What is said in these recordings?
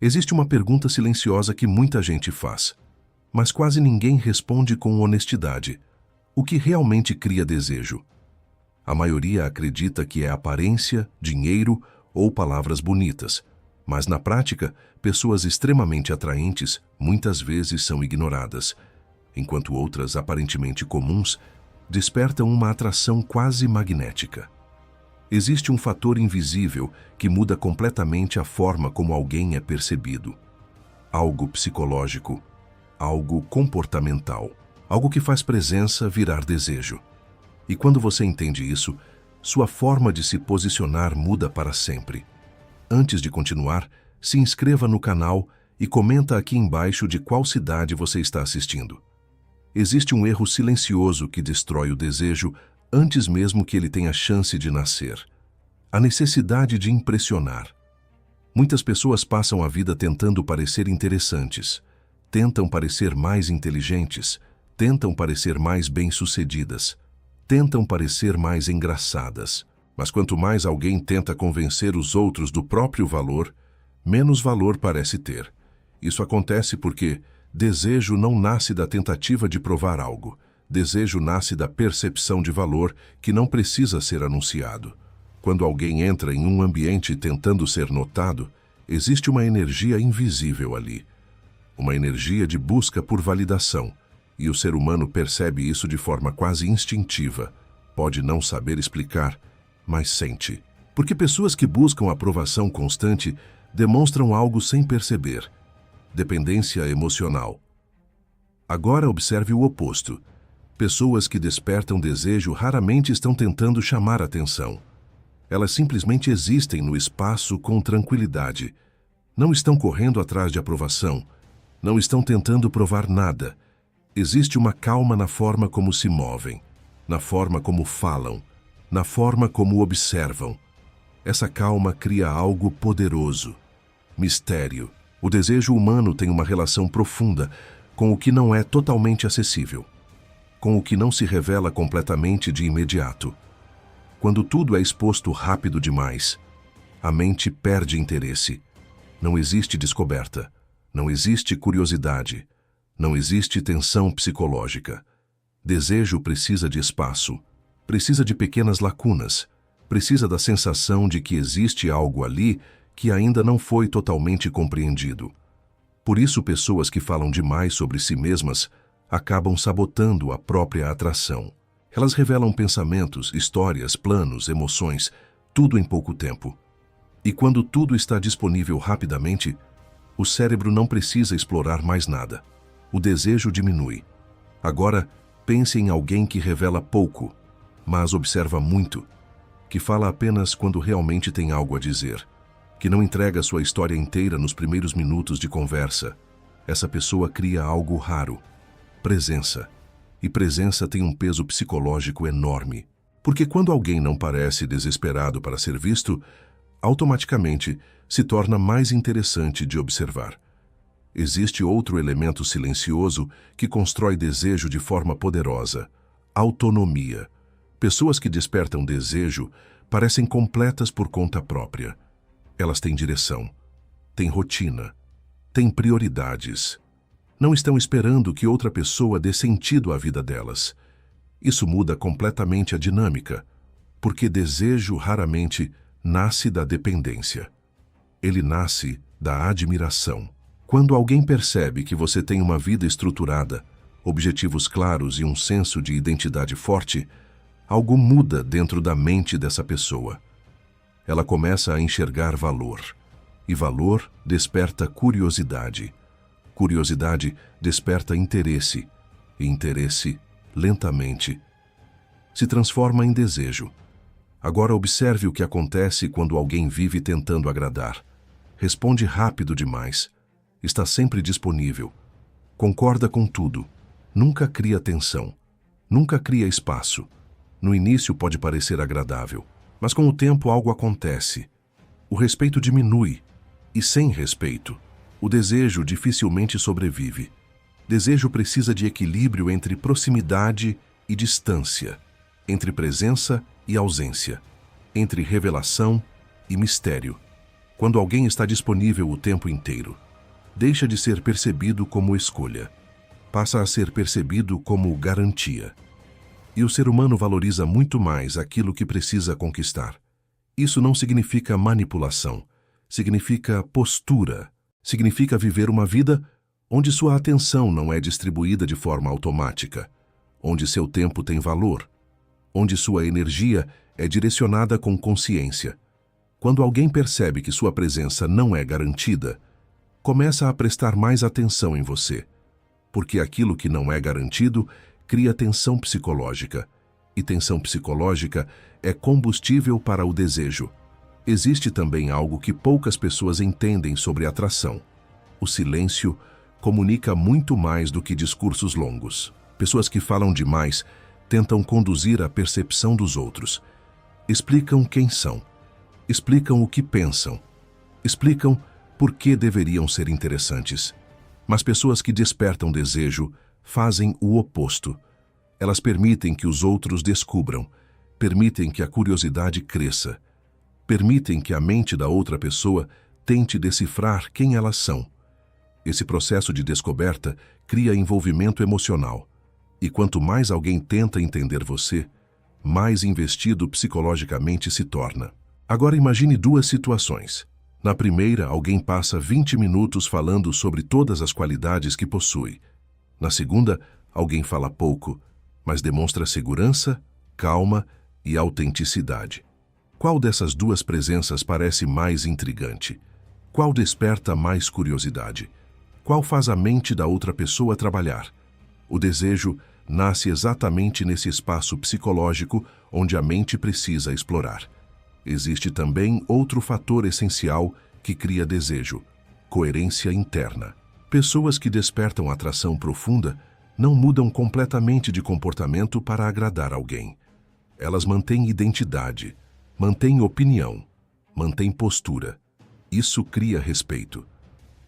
Existe uma pergunta silenciosa que muita gente faz, mas quase ninguém responde com honestidade. O que realmente cria desejo? A maioria acredita que é aparência, dinheiro ou palavras bonitas, mas na prática, pessoas extremamente atraentes muitas vezes são ignoradas, enquanto outras aparentemente comuns despertam uma atração quase magnética. Existe um fator invisível que muda completamente a forma como alguém é percebido. Algo psicológico, algo comportamental, algo que faz presença virar desejo. E quando você entende isso, sua forma de se posicionar muda para sempre. Antes de continuar, se inscreva no canal e comenta aqui embaixo de qual cidade você está assistindo. Existe um erro silencioso que destrói o desejo antes mesmo que ele tenha chance de nascer. A necessidade de impressionar. Muitas pessoas passam a vida tentando parecer interessantes, tentam parecer mais inteligentes, tentam parecer mais bem-sucedidas, tentam parecer mais engraçadas. Mas quanto mais alguém tenta convencer os outros do próprio valor, menos valor parece ter. Isso acontece porque desejo não nasce da tentativa de provar algo. Desejo nasce da percepção de valor que não precisa ser anunciado. Quando alguém entra em um ambiente tentando ser notado, existe uma energia invisível ali. Uma energia de busca por validação. E o ser humano percebe isso de forma quase instintiva. Pode não saber explicar, mas sente. Porque pessoas que buscam aprovação constante demonstram algo sem perceber. Dependência emocional. Agora observe o oposto. Pessoas que despertam desejo raramente estão tentando chamar atenção. Elas simplesmente existem no espaço com tranquilidade. Não estão correndo atrás de aprovação. Não estão tentando provar nada. Existe uma calma na forma como se movem, na forma como falam, na forma como observam. Essa calma cria algo poderoso. Mistério. O desejo humano tem uma relação profunda com o que não é totalmente acessível, com o que não se revela completamente de imediato. Quando tudo é exposto rápido demais, a mente perde interesse. Não existe descoberta, não existe curiosidade, não existe tensão psicológica. Desejo precisa de espaço, precisa de pequenas lacunas, precisa da sensação de que existe algo ali que ainda não foi totalmente compreendido. Por isso, pessoas que falam demais sobre si mesmas acabam sabotando a própria atração. Elas revelam pensamentos, histórias, planos, emoções, tudo em pouco tempo. E quando tudo está disponível rapidamente, o cérebro não precisa explorar mais nada. O desejo diminui. Agora, pense em alguém que revela pouco, mas observa muito, que fala apenas quando realmente tem algo a dizer, que não entrega sua história inteira nos primeiros minutos de conversa. Essa pessoa cria algo raro. Presença. E presença tem um peso psicológico enorme. Porque quando alguém não parece desesperado para ser visto, automaticamente se torna mais interessante de observar. Existe outro elemento silencioso que constrói desejo de forma poderosa: autonomia. Pessoas que despertam desejo parecem completas por conta própria. Elas têm direção, têm rotina, têm prioridades. Não estão esperando que outra pessoa dê sentido à vida delas. Isso muda completamente a dinâmica, porque desejo raramente nasce da dependência. Ele nasce da admiração. Quando alguém percebe que você tem uma vida estruturada, objetivos claros e um senso de identidade forte, algo muda dentro da mente dessa pessoa. Ela começa a enxergar valor, e valor desperta curiosidade. Curiosidade desperta interesse, e interesse, lentamente, se transforma em desejo. Agora observe o que acontece quando alguém vive tentando agradar. Responde rápido demais. Está sempre disponível. Concorda com tudo. Nunca cria tensão. Nunca cria espaço. No início pode parecer agradável, mas com o tempo algo acontece. O respeito diminui. E sem respeito, o desejo dificilmente sobrevive. Desejo precisa de equilíbrio entre proximidade e distância, entre presença e ausência, entre revelação e mistério. Quando alguém está disponível o tempo inteiro, deixa de ser percebido como escolha, passa a ser percebido como garantia. E o ser humano valoriza muito mais aquilo que precisa conquistar. Isso não significa manipulação, significa postura, significa viver uma vida onde sua atenção não é distribuída de forma automática, onde seu tempo tem valor, onde sua energia é direcionada com consciência. Quando alguém percebe que sua presença não é garantida, começa a prestar mais atenção em você, porque aquilo que não é garantido cria tensão psicológica, e tensão psicológica é combustível para o desejo. Existe também algo que poucas pessoas entendem sobre atração. O silêncio comunica muito mais do que discursos longos. Pessoas que falam demais tentam conduzir a percepção dos outros. Explicam quem são, explicam o que pensam, explicam por que deveriam ser interessantes. Mas pessoas que despertam desejo fazem o oposto. Elas permitem que os outros descubram, permitem que a curiosidade cresça, permitem que a mente da outra pessoa tente decifrar quem elas são. Esse processo de descoberta cria envolvimento emocional, e quanto mais alguém tenta entender você, mais investido psicologicamente se torna. Agora imagine duas situações. Na primeira, alguém passa 20 minutos falando sobre todas as qualidades que possui. Na segunda, alguém fala pouco, mas demonstra segurança, calma e autenticidade. Qual dessas duas presenças parece mais intrigante? Qual desperta mais curiosidade? Qual faz a mente da outra pessoa trabalhar? O desejo nasce exatamente nesse espaço psicológico onde a mente precisa explorar. Existe também outro fator essencial que cria desejo: coerência interna. Pessoas que despertam atração profunda não mudam completamente de comportamento para agradar alguém. Elas mantêm identidade, mantêm opinião, mantêm postura. Isso cria respeito.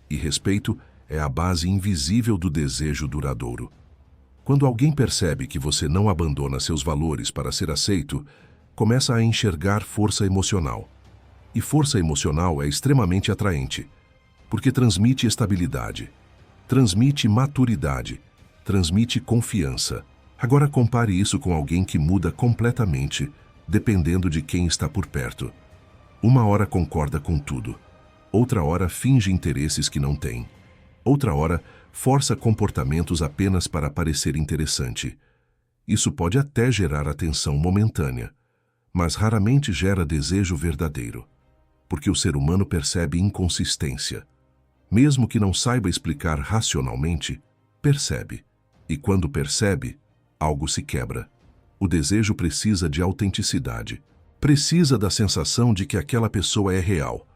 E respeito é a base invisível do desejo duradouro. Quando alguém percebe que você não abandona seus valores para ser aceito, começa a enxergar força emocional. E força emocional é extremamente atraente, porque transmite estabilidade, transmite maturidade, transmite confiança. Agora compare isso com alguém que muda completamente, dependendo de quem está por perto. Uma hora concorda com tudo, outra hora finge interesses que não tem, outra hora força comportamentos apenas para parecer interessante. Isso pode até gerar atenção momentânea, mas raramente gera desejo verdadeiro, porque o ser humano percebe inconsistência. Mesmo que não saiba explicar racionalmente, percebe. E quando percebe, algo se quebra. O desejo precisa de autenticidade. Precisa da sensação de que aquela pessoa é real,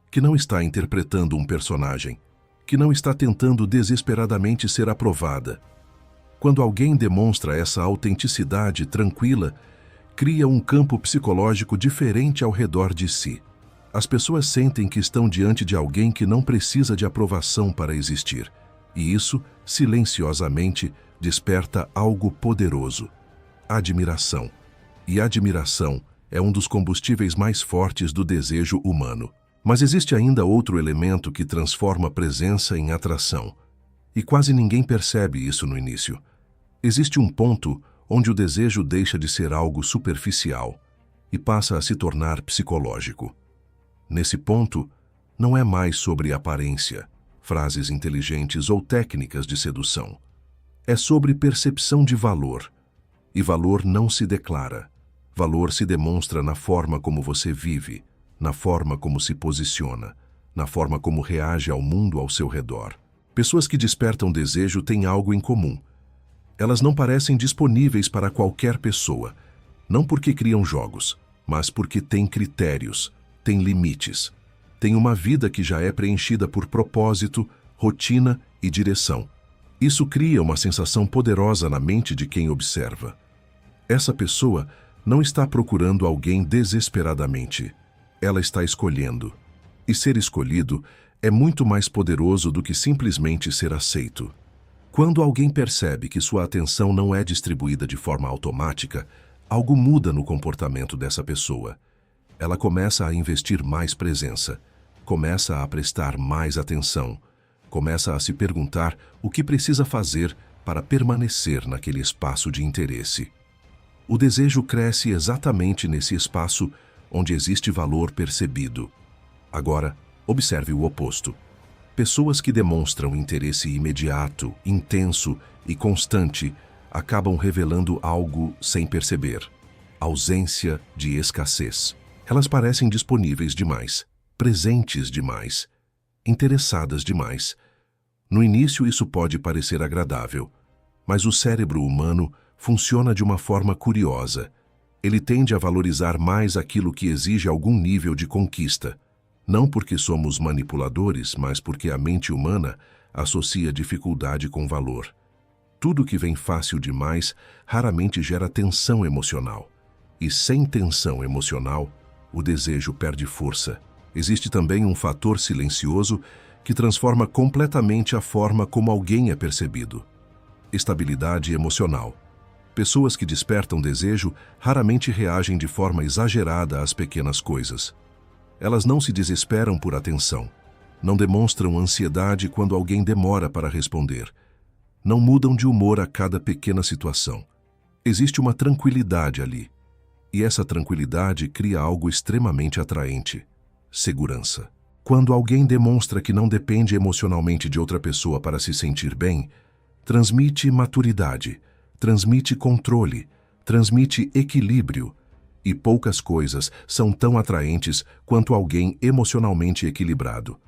que não está interpretando um personagem, que não está tentando desesperadamente ser aprovada. Quando alguém demonstra essa autenticidade tranquila, cria um campo psicológico diferente ao redor de si. As pessoas sentem que estão diante de alguém que não precisa de aprovação para existir, e isso, silenciosamente, desperta algo poderoso: admiração. E admiração é um dos combustíveis mais fortes do desejo humano. Mas existe ainda outro elemento que transforma a presença em atração, e quase ninguém percebe isso no início. Existe um ponto onde o desejo deixa de ser algo superficial e passa a se tornar psicológico. Nesse ponto, não é mais sobre aparência, frases inteligentes ou técnicas de sedução. É sobre percepção de valor. E valor não se declara. Valor se demonstra na forma como você vive, na forma como se posiciona, na forma como reage ao mundo ao seu redor. Pessoas que despertam desejo têm algo em comum. Elas não parecem disponíveis para qualquer pessoa, não porque criam jogos, mas porque têm critérios, têm limites, têm uma vida que já é preenchida por propósito, rotina e direção. Isso cria uma sensação poderosa na mente de quem observa. Essa pessoa não está procurando alguém desesperadamente. Ela está escolhendo. E ser escolhido é muito mais poderoso do que simplesmente ser aceito. Quando alguém percebe que sua atenção não é distribuída de forma automática, algo muda no comportamento dessa pessoa. Ela começa a investir mais presença, começa a prestar mais atenção, começa a se perguntar o que precisa fazer para permanecer naquele espaço de interesse. O desejo cresce exatamente nesse espaço onde existe valor percebido. Agora, observe o oposto. Pessoas que demonstram interesse imediato, intenso e constante acabam revelando algo sem perceber: ausência de escassez. Elas parecem disponíveis demais, presentes demais, interessadas demais. No início isso pode parecer agradável, mas o cérebro humano funciona de uma forma curiosa. Ele tende a valorizar mais aquilo que exige algum nível de conquista, não porque somos manipuladores, mas porque a mente humana associa dificuldade com valor. Tudo que vem fácil demais raramente gera tensão emocional. E sem tensão emocional, o desejo perde força. Existe também um fator silencioso que transforma completamente a forma como alguém é percebido: estabilidade emocional. Pessoas que despertam desejo raramente reagem de forma exagerada às pequenas coisas. Elas não se desesperam por atenção, não demonstram ansiedade quando alguém demora para responder, não mudam de humor a cada pequena situação. Existe uma tranquilidade ali, e essa tranquilidade cria algo extremamente atraente: segurança. Quando alguém demonstra que não depende emocionalmente de outra pessoa para se sentir bem, transmite maturidade, transmite controle, transmite equilíbrio. E poucas coisas são tão atraentes quanto alguém emocionalmente equilibrado.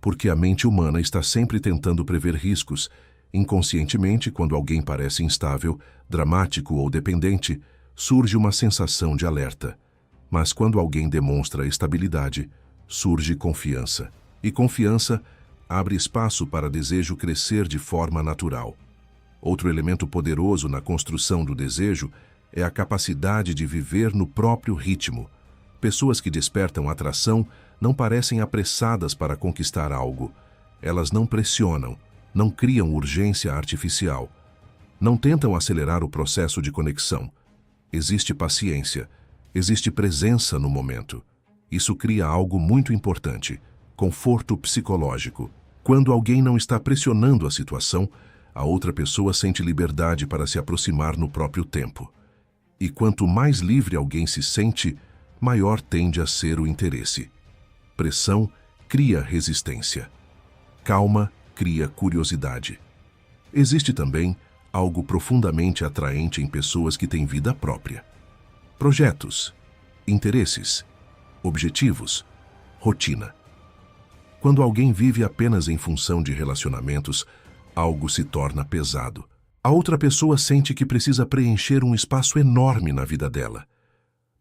Porque a mente humana está sempre tentando prever riscos. Inconscientemente, quando alguém parece instável, dramático ou dependente, surge uma sensação de alerta. Mas quando alguém demonstra estabilidade, surge confiança. E confiança abre espaço para desejo crescer de forma natural. Outro elemento poderoso na construção do desejo é a capacidade de viver no próprio ritmo. Pessoas que despertam atração não parecem apressadas para conquistar algo. Elas não pressionam, não criam urgência artificial, não tentam acelerar o processo de conexão. Existe paciência, existe presença no momento. Isso cria algo muito importante: conforto psicológico. Quando alguém não está pressionando a situação, a outra pessoa sente liberdade para se aproximar no próprio tempo. E quanto mais livre alguém se sente, maior tende a ser o interesse. Pressão cria resistência. Calma cria curiosidade. Existe também algo profundamente atraente em pessoas que têm vida própria. Projetos, interesses, objetivos, rotina. Quando alguém vive apenas em função de relacionamentos, algo se torna pesado. A outra pessoa sente que precisa preencher um espaço enorme na vida dela.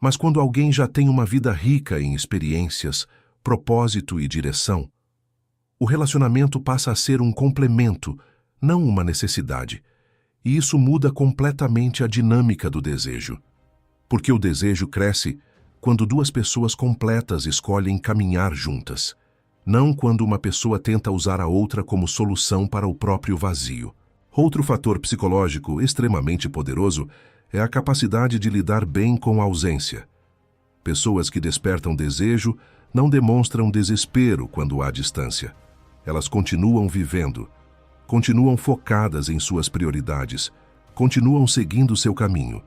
Mas quando alguém já tem uma vida rica em experiências, propósito e direção, o relacionamento passa a ser um complemento, não uma necessidade. E isso muda completamente a dinâmica do desejo. Porque o desejo cresce quando duas pessoas completas escolhem caminhar juntas, não quando uma pessoa tenta usar a outra como solução para o próprio vazio. Outro fator psicológico extremamente poderoso é a capacidade de lidar bem com a ausência. Pessoas que despertam desejo não demonstram desespero quando há distância. Elas continuam vivendo, continuam focadas em suas prioridades, continuam seguindo seu caminho.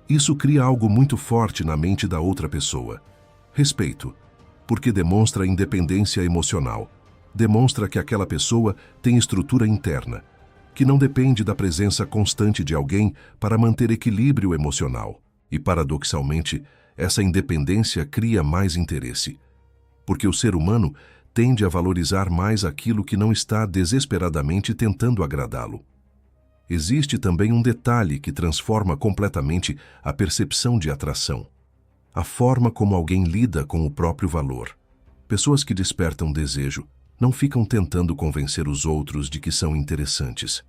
Isso cria algo muito forte na mente da outra pessoa: respeito, porque demonstra independência emocional, demonstra que aquela pessoa tem estrutura interna, que não depende da presença constante de alguém para manter equilíbrio emocional. E, paradoxalmente, essa independência cria mais interesse, porque o ser humano tende a valorizar mais aquilo que não está desesperadamente tentando agradá-lo. Existe também um detalhe que transforma completamente a percepção de atração: a forma como alguém lida com o próprio valor. Pessoas que despertam desejo não ficam tentando convencer os outros de que são interessantes.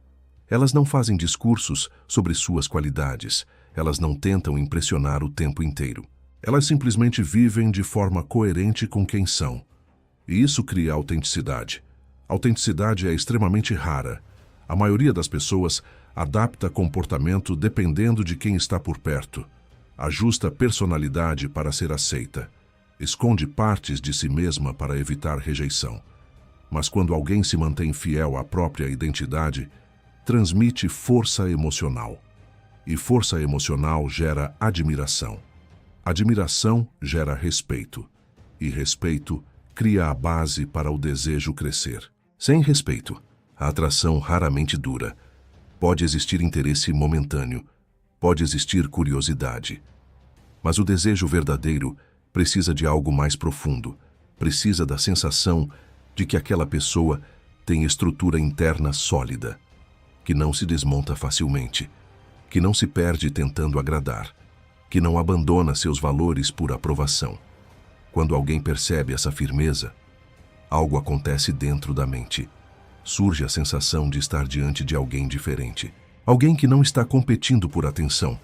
Elas não fazem discursos sobre suas qualidades, elas não tentam impressionar o tempo inteiro. Elas simplesmente vivem de forma coerente com quem são. E isso cria autenticidade. Autenticidade é extremamente rara. A maioria das pessoas adapta comportamento dependendo de quem está por perto. Ajusta personalidade para ser aceita. esconde partes de si mesma para evitar rejeição. Mas quando alguém se mantém fiel à própria identidade, transmite força emocional. E força emocional gera admiração. Admiração gera respeito. E respeito cria a base para o desejo crescer. Sem respeito, a atração raramente dura. Pode existir interesse momentâneo, pode existir curiosidade. Mas o desejo verdadeiro precisa de algo mais profundo, precisa da sensação de que aquela pessoa tem estrutura interna sólida, que não se desmonta facilmente, que não se perde tentando agradar, que não abandona seus valores por aprovação. Quando alguém percebe essa firmeza, algo acontece dentro da mente. Surge a sensação de estar diante de alguém diferente. Alguém que não está competindo por atenção.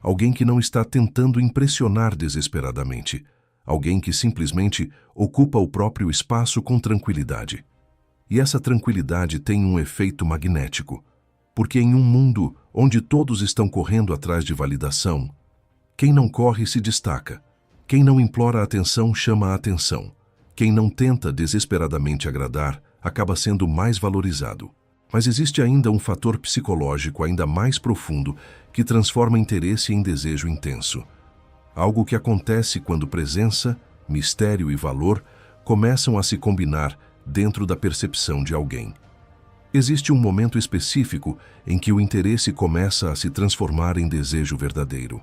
Alguém que não está tentando impressionar desesperadamente. Alguém que simplesmente ocupa o próprio espaço com tranquilidade. E essa tranquilidade tem um efeito magnético, porque em um mundo onde todos estão correndo atrás de validação, quem não corre se destaca. Quem não implora atenção chama a atenção. Quem não tenta desesperadamente agradar acaba sendo mais valorizado. Mas existe ainda um fator psicológico ainda mais profundo que transforma interesse em desejo intenso. Algo que acontece quando presença, mistério e valor começam a se combinar dentro da percepção de alguém. Existe um momento específico em que o interesse começa a se transformar em desejo verdadeiro.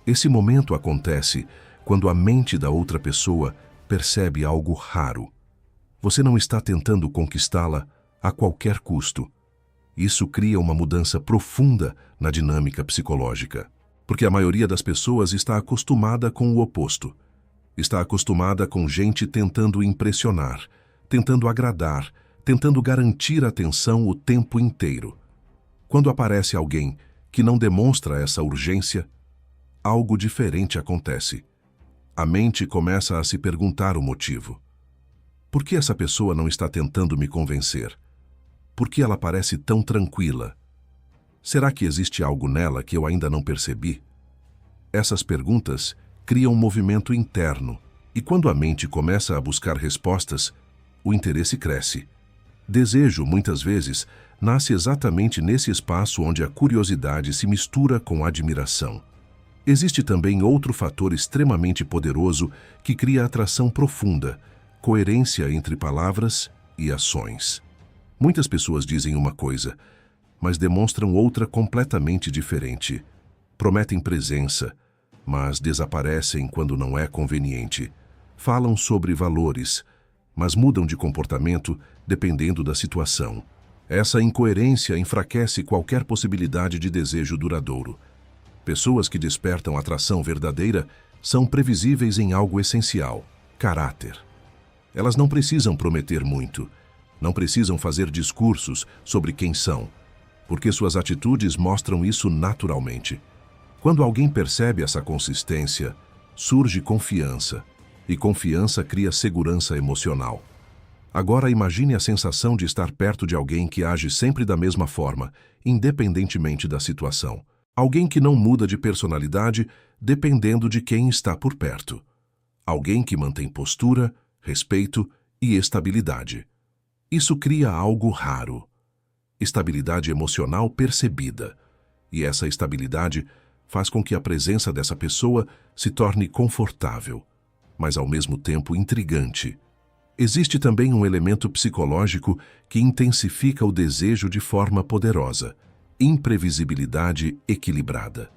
Esse momento acontece quando a mente da outra pessoa percebe algo raro. Você não está tentando conquistá-la a qualquer custo. Isso cria uma mudança profunda na dinâmica psicológica, porque a maioria das pessoas está acostumada com o oposto. Está acostumada com gente tentando impressionar, tentando agradar, tentando garantir atenção o tempo inteiro. Quando aparece alguém que não demonstra essa urgência, algo diferente acontece. A mente começa a se perguntar o motivo. Por que essa pessoa não está tentando me convencer? Por que ela parece tão tranquila? Será que existe algo nela que eu ainda não percebi? Essas perguntas criam um movimento interno, e quando a mente começa a buscar respostas, o interesse cresce. Desejo, muitas vezes, nasce exatamente nesse espaço onde a curiosidade se mistura com a admiração. Existe também outro fator extremamente poderoso que cria atração profunda, coerência entre palavras e ações. Muitas pessoas dizem uma coisa, mas demonstram outra completamente diferente. Prometem presença, mas desaparecem quando não é conveniente. Falam sobre valores, mas mudam de comportamento dependendo da situação. Essa incoerência enfraquece qualquer possibilidade de desejo duradouro. Pessoas que despertam atração verdadeira são previsíveis em algo essencial: caráter. Elas não precisam prometer muito, não precisam fazer discursos sobre quem são, porque suas atitudes mostram isso naturalmente. Quando alguém percebe essa consistência, surge confiança, e confiança cria segurança emocional. Agora imagine a sensação de estar perto de alguém que age sempre da mesma forma, independentemente da situação. Alguém que não muda de personalidade dependendo de quem está por perto. Alguém que mantém postura, respeito e estabilidade. Isso cria algo raro. Estabilidade emocional percebida. E essa estabilidade faz com que a presença dessa pessoa se torne confortável, mas ao mesmo tempo intrigante. Existe também um elemento psicológico que intensifica o desejo de forma poderosa: imprevisibilidade equilibrada.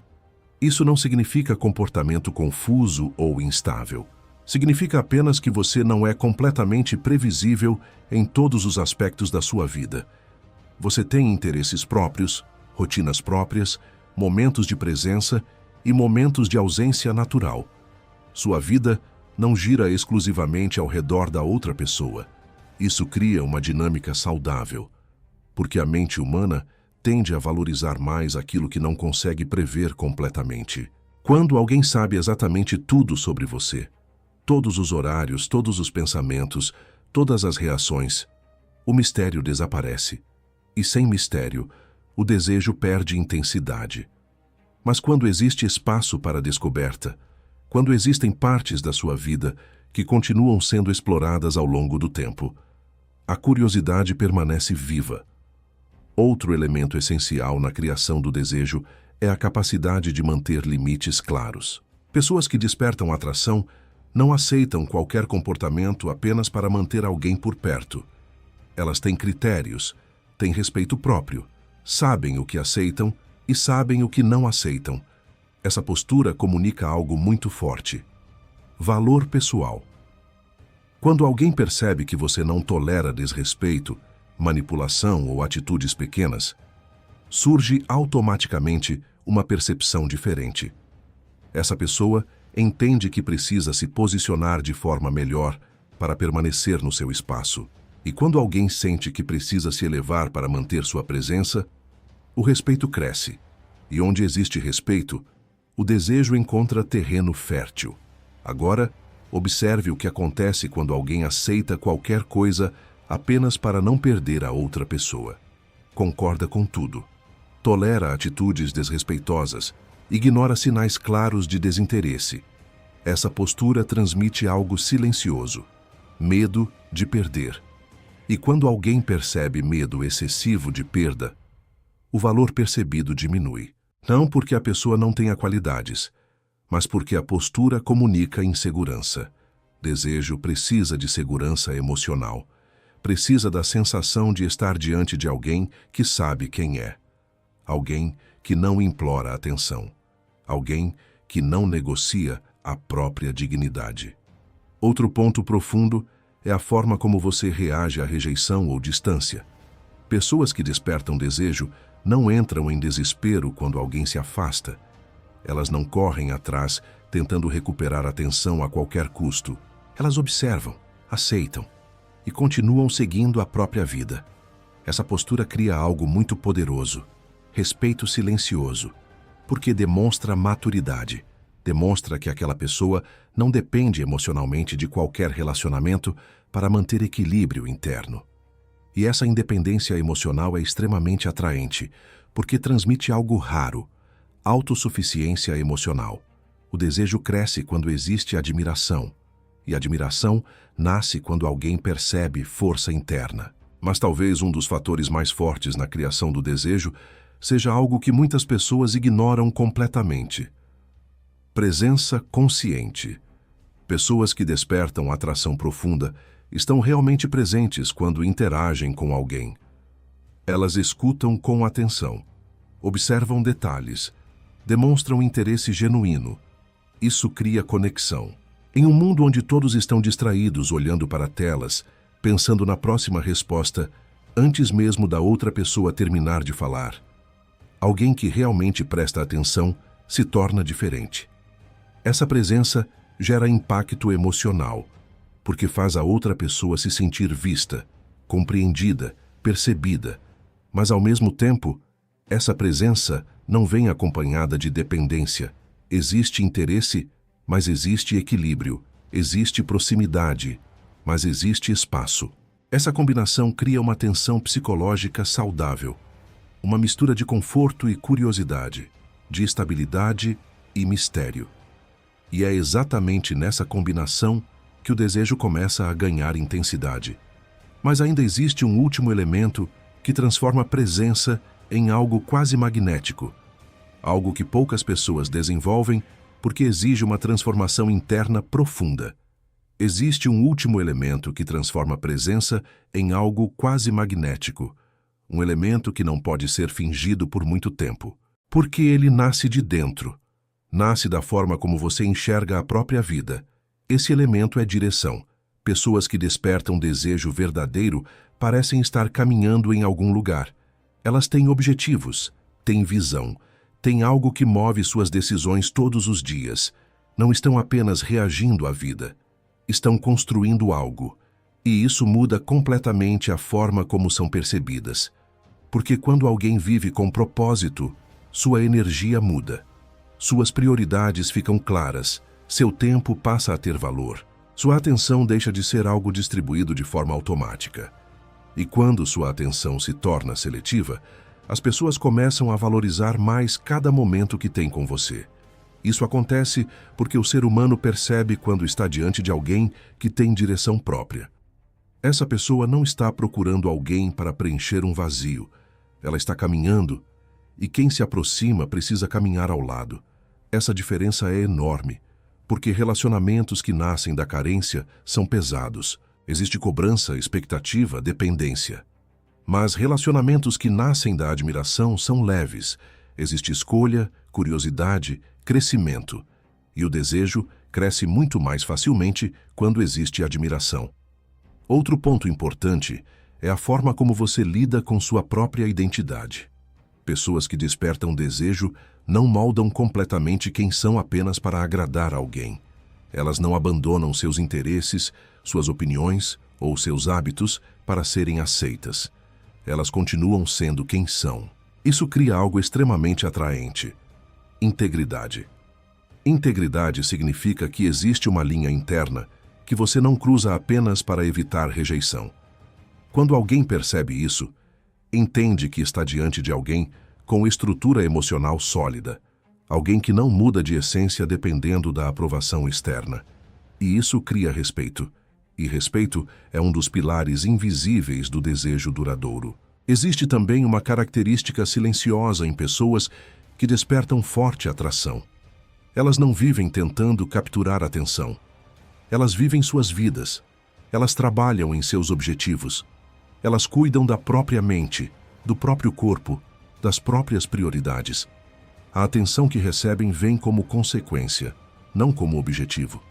Isso não significa comportamento confuso ou instável. Significa apenas que você não é completamente previsível em todos os aspectos da sua vida. Você tem interesses próprios, rotinas próprias, momentos de presença e momentos de ausência natural. Sua vida não gira exclusivamente ao redor da outra pessoa. Isso cria uma dinâmica saudável, porque a mente humana tende a valorizar mais aquilo que não consegue prever completamente. Quando alguém sabe exatamente tudo sobre você, todos os horários, todos os pensamentos, todas as reações, o mistério desaparece. E sem mistério, o desejo perde intensidade. Mas quando existe espaço para a descoberta, quando existem partes da sua vida que continuam sendo exploradas ao longo do tempo. A curiosidade permanece viva. Outro elemento essencial na criação do desejo é a capacidade de manter limites claros. Pessoas que despertam atração não aceitam qualquer comportamento apenas para manter alguém por perto. Elas têm critérios, têm respeito próprio, sabem o que aceitam e sabem o que não aceitam. Essa postura comunica algo muito forte: valor pessoal. Quando alguém percebe que você não tolera desrespeito, manipulação ou atitudes pequenas, surge automaticamente uma percepção diferente. Essa pessoa entende que precisa se posicionar de forma melhor para permanecer no seu espaço. E quando alguém sente que precisa se elevar para manter sua presença, o respeito cresce. E onde existe respeito, o desejo encontra terreno fértil. Agora, observe o que acontece quando alguém aceita qualquer coisa apenas para não perder a outra pessoa. Concorda com tudo. Tolera atitudes desrespeitosas. Ignora sinais claros de desinteresse. Essa postura transmite algo silencioso: medo de perder. E quando alguém percebe medo excessivo de perda, o valor percebido diminui. Não porque a pessoa não tenha qualidades, mas porque a postura comunica insegurança. Desejo precisa de segurança emocional. Precisa da sensação de estar diante de alguém que sabe quem é. Alguém que não implora atenção. Alguém que não negocia a própria dignidade. Outro ponto profundo é a forma como você reage à rejeição ou distância. Pessoas que despertam desejo não entram em desespero quando alguém se afasta. Elas não correm atrás tentando recuperar a atenção a qualquer custo. Elas observam, aceitam e continuam seguindo a própria vida. Essa postura cria algo muito poderoso: respeito silencioso, porque demonstra maturidade. Demonstra que aquela pessoa não depende emocionalmente de qualquer relacionamento para manter equilíbrio interno. E essa independência emocional é extremamente atraente, porque transmite algo raro: autossuficiência emocional. O desejo cresce quando existe admiração, e a admiração nasce quando alguém percebe força interna. Mas talvez um dos fatores mais fortes na criação do desejo seja algo que muitas pessoas ignoram completamente: presença consciente. Pessoas que despertam atração profunda estão realmente presentes quando interagem com alguém. Elas escutam com atenção, observam detalhes, demonstram interesse genuíno. Isso cria conexão. Em um mundo onde todos estão distraídos olhando para telas, pensando na próxima resposta, antes mesmo da outra pessoa terminar de falar, alguém que realmente presta atenção se torna diferente. Essa presença gera impacto emocional, porque faz a outra pessoa se sentir vista, compreendida, percebida. Mas, ao mesmo tempo, essa presença não vem acompanhada de dependência. Existe interesse, mas existe equilíbrio. Existe proximidade, mas existe espaço. Essa combinação cria uma tensão psicológica saudável. Uma mistura de conforto e curiosidade, de estabilidade e mistério. E é exatamente nessa combinação que o desejo começa a ganhar intensidade. Mas ainda existe um último elemento que transforma a presença em algo quase magnético. Algo que poucas pessoas desenvolvem porque exige uma transformação interna profunda. Existe um último elemento que transforma a presença em algo quase magnético. Um elemento que não pode ser fingido por muito tempo. Porque ele nasce de dentro. Nasce da forma como você enxerga a própria vida. Esse elemento é direção. Pessoas que despertam desejo verdadeiro parecem estar caminhando em algum lugar. Elas têm objetivos, têm visão, têm algo que move suas decisões todos os dias. Não estão apenas reagindo à vida. Estão construindo algo. E isso muda completamente a forma como são percebidas. Porque quando alguém vive com propósito, sua energia muda. Suas prioridades ficam claras, seu tempo passa a ter valor. Sua atenção deixa de ser algo distribuído de forma automática. E quando sua atenção se torna seletiva, as pessoas começam a valorizar mais cada momento que têm com você. Isso acontece porque o ser humano percebe quando está diante de alguém que tem direção própria. Essa pessoa não está procurando alguém para preencher um vazio. Ela está caminhando, e quem se aproxima precisa caminhar ao lado. Essa diferença é enorme, porque relacionamentos que nascem da carência são pesados. Existe cobrança, expectativa, dependência. Mas relacionamentos que nascem da admiração são leves. Existe escolha, curiosidade, crescimento. E o desejo cresce muito mais facilmente quando existe admiração. Outro ponto importante é a forma como você lida com sua própria identidade. Pessoas que despertam desejo não moldam completamente quem são apenas para agradar alguém. Elas não abandonam seus interesses, suas opiniões ou seus hábitos para serem aceitas. Elas continuam sendo quem são. Isso cria algo extremamente atraente: integridade. Integridade significa que existe uma linha interna que você não cruza apenas para evitar rejeição. Quando alguém percebe isso, entende que está diante de alguém com estrutura emocional sólida, alguém que não muda de essência dependendo da aprovação externa. E isso cria respeito. E respeito é um dos pilares invisíveis do desejo duradouro. Existe também uma característica silenciosa em pessoas que despertam forte atração. Elas não vivem tentando capturar atenção. Elas vivem suas vidas. Elas trabalham em seus objetivos. Elas cuidam da própria mente, do próprio corpo, das próprias prioridades. A atenção que recebem vem como consequência, não como objetivo.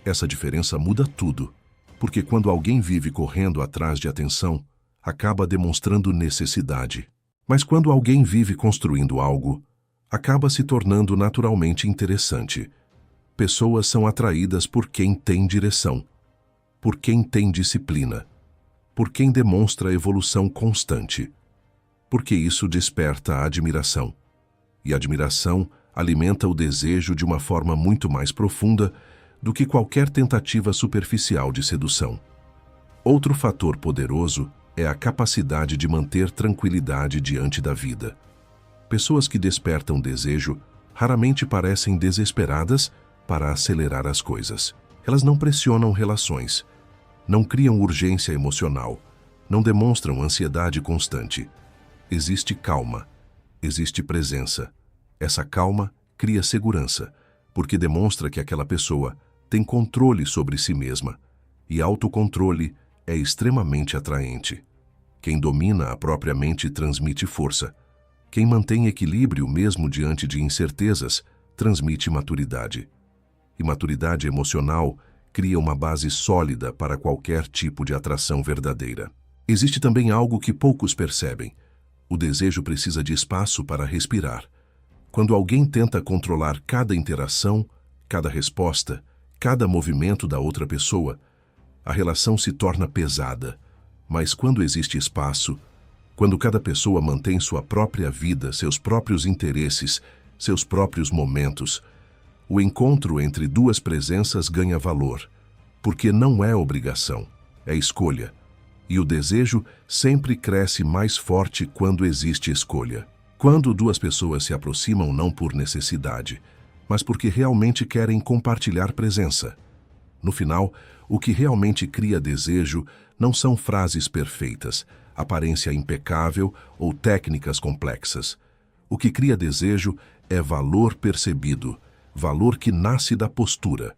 Essa diferença muda tudo, porque quando alguém vive correndo atrás de atenção, acaba demonstrando necessidade. Mas quando alguém vive construindo algo, acaba se tornando naturalmente interessante. Pessoas são atraídas por quem tem direção, por quem tem disciplina, por quem demonstra evolução constante, porque isso desperta a admiração. E a admiração alimenta o desejo de uma forma muito mais profunda do que qualquer tentativa superficial de sedução. Outro fator poderoso é a capacidade de manter tranquilidade diante da vida. Pessoas que despertam desejo raramente parecem desesperadas para acelerar as coisas. Elas não pressionam relações, não criam urgência emocional, não demonstram ansiedade constante. Existe calma, existe presença. Essa calma cria segurança, porque demonstra que aquela pessoa tem controle sobre si mesma, e autocontrole é extremamente atraente. Quem domina a própria mente transmite força. Quem mantém equilíbrio mesmo diante de incertezas transmite maturidade. E maturidade emocional cria uma base sólida para qualquer tipo de atração verdadeira. Existe também algo que poucos percebem. O desejo precisa de espaço para respirar. Quando alguém tenta controlar cada interação, cada resposta, cada movimento da outra pessoa, a relação se torna pesada. Mas quando existe espaço, quando cada pessoa mantém sua própria vida, seus próprios interesses, seus próprios momentos, o encontro entre duas presenças ganha valor, porque não é obrigação, é escolha. E o desejo sempre cresce mais forte quando existe escolha. Quando duas pessoas se aproximam não por necessidade, mas porque realmente querem compartilhar presença. No final, o que realmente cria desejo não são frases perfeitas, aparência impecável ou técnicas complexas. O que cria desejo é valor percebido, valor que nasce da postura,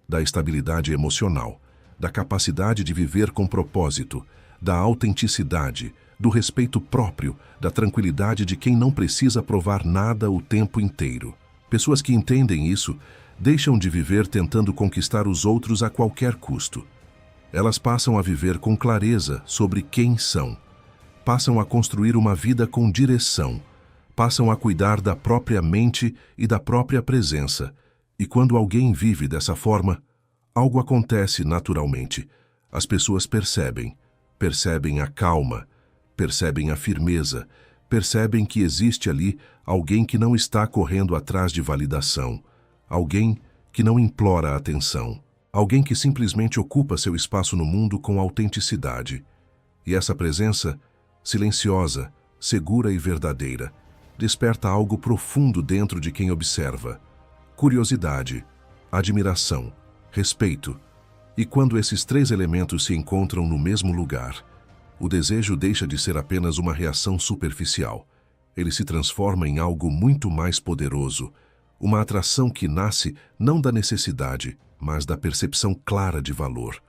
da estabilidade emocional, da capacidade de viver com propósito, da autenticidade, do respeito próprio, da tranquilidade de quem não precisa provar nada o tempo inteiro. Pessoas que entendem isso deixam de viver tentando conquistar os outros a qualquer custo. Elas passam a viver com clareza sobre quem são, passam a construir uma vida com direção, passam a cuidar da própria mente e da própria presença. E quando alguém vive dessa forma, algo acontece naturalmente. As pessoas percebem a calma, percebem a firmeza, percebem que existe ali alguém que não está correndo atrás de validação, alguém que não implora atenção, alguém que simplesmente ocupa seu espaço no mundo com autenticidade. E essa presença, silenciosa, segura e verdadeira, desperta algo profundo dentro de quem observa. curiosidade, admiração, respeito. E quando esses três elementos se encontram no mesmo lugar, o desejo deixa de ser apenas uma reação superficial. Ele se transforma em algo muito mais poderoso, uma atração que nasce não da necessidade, mas da percepção clara de valor.